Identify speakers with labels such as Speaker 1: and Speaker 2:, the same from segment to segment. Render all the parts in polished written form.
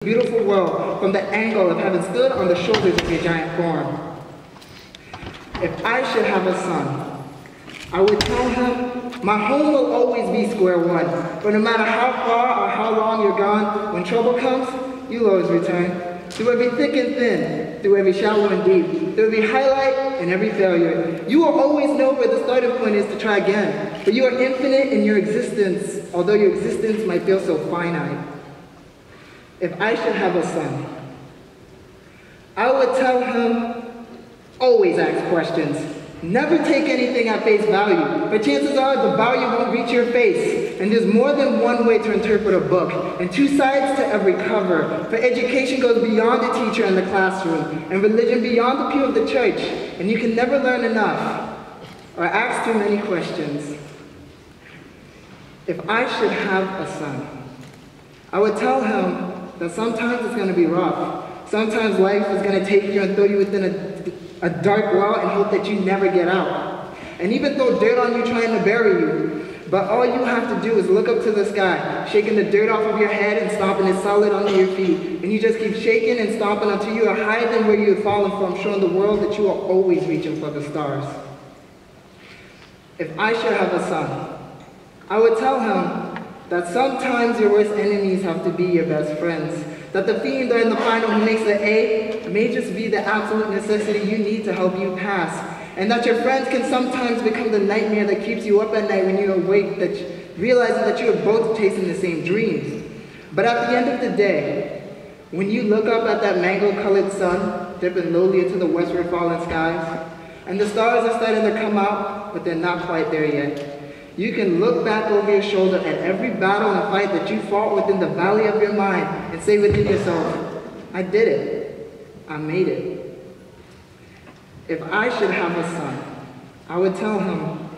Speaker 1: Beautiful world from the angle of having stood on the shoulders of your giant form. If I should have a son, I would tell him, my home will always be square one, but no matter how far or how long you're gone, when trouble comes, you'll always return. Through every thick and thin, through every shallow and deep, through every highlight and every failure, you will always know where the starting point is to try again. For you are infinite in your existence, although your existence might feel so finite. If I should have a son, I would tell him, always ask questions. Never take anything at face value, but chances are the value won't reach your face. And there's more than one way to interpret a book, and two sides to every cover. For education goes beyond the teacher and the classroom, and religion beyond the pew of the church. And you can never learn enough, or ask too many questions. If I should have a son, I would tell him that sometimes it's going to be rough. Sometimes life is going to take you and throw you within a dark well and hope that you never get out. And even throw dirt on you trying to bury you. But all you have to do is look up to the sky, shaking the dirt off of your head and stomping it solid under your feet. And you just keep shaking and stomping until you are higher than where you have fallen from, showing the world that you are always reaching for the stars. If I should have a son, I would tell him that sometimes your worst enemies have to be your best friends. That the fiend in the final who makes the A may just be the absolute necessity you need to help you pass. And that your friends can sometimes become the nightmare that keeps you up at night when you're awake, realizing that you are both chasing the same dreams. But at the end of the day, when you look up at that mango-colored sun, dipping lowly into the westward fallen skies, and the stars are starting to come out, but they're not quite there yet, you can look back over your shoulder at every battle and fight that you fought within the valley of your mind and say within yourself, I did it. I made it. If I should have a son, I would tell him,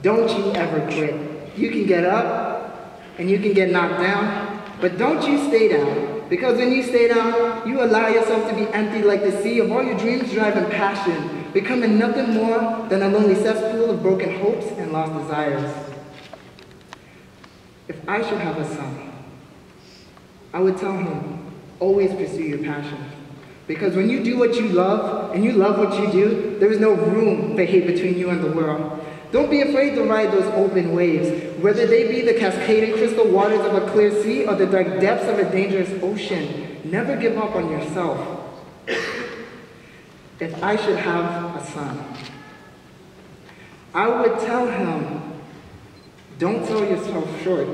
Speaker 1: don't you ever quit. You can get up and you can get knocked down, but don't you stay down. Because when you stay down, you allow yourself to be empty like the sea of all your dreams, drive, and passion, becoming nothing more than a lonely cesspool of broken hopes and lost desires. If I should have a son, I would tell him, always pursue your passion. Because when you do what you love, and you love what you do, there is no room for hate between you and the world. Don't be afraid to ride those open waves, whether they be the cascading crystal waters of a clear sea or the dark depths of a dangerous ocean. Never give up on yourself. If I should have a son, I would tell him, don't sell yourself short.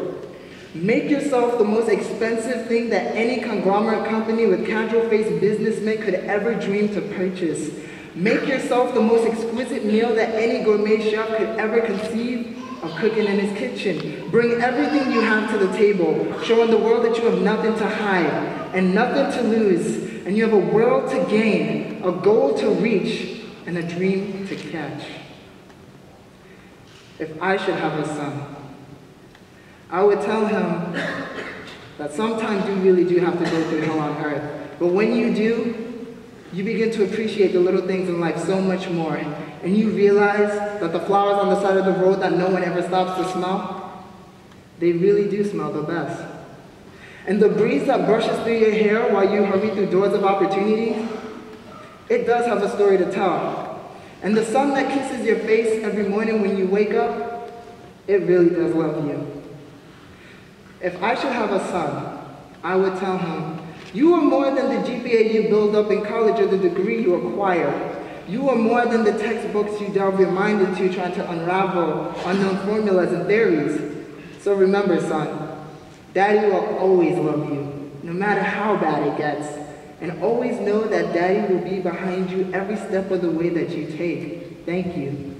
Speaker 1: Make yourself the most expensive thing that any conglomerate company with casual-faced businessmen could ever dream to purchase. Make yourself the most exquisite meal that any gourmet chef could ever conceive of cooking in his kitchen. Bring everything you have to the table, showing the world that you have nothing to hide and nothing to lose, and you have a world to gain, a goal to reach, and a dream to catch. If I should have a son, I would tell him that sometimes you really do have to go through hell on earth. But when you do, you begin to appreciate the little things in life so much more. And you realize that the flowers on the side of the road that no one ever stops to smell, they really do smell the best. And the breeze that brushes through your hair while you hurry through doors of opportunity, it does have a story to tell. And the sun that kisses your face every morning when you wake up, it really does love you. If I should have a son, I would tell him, you are more than the GPA you build up in college or the degree you acquire. You are more than the textbooks you delve your mind into trying to unravel unknown formulas and theories. So remember, son, Daddy will always love you, no matter how bad it gets. And always know that Daddy will be behind you every step of the way that you take. Thank you.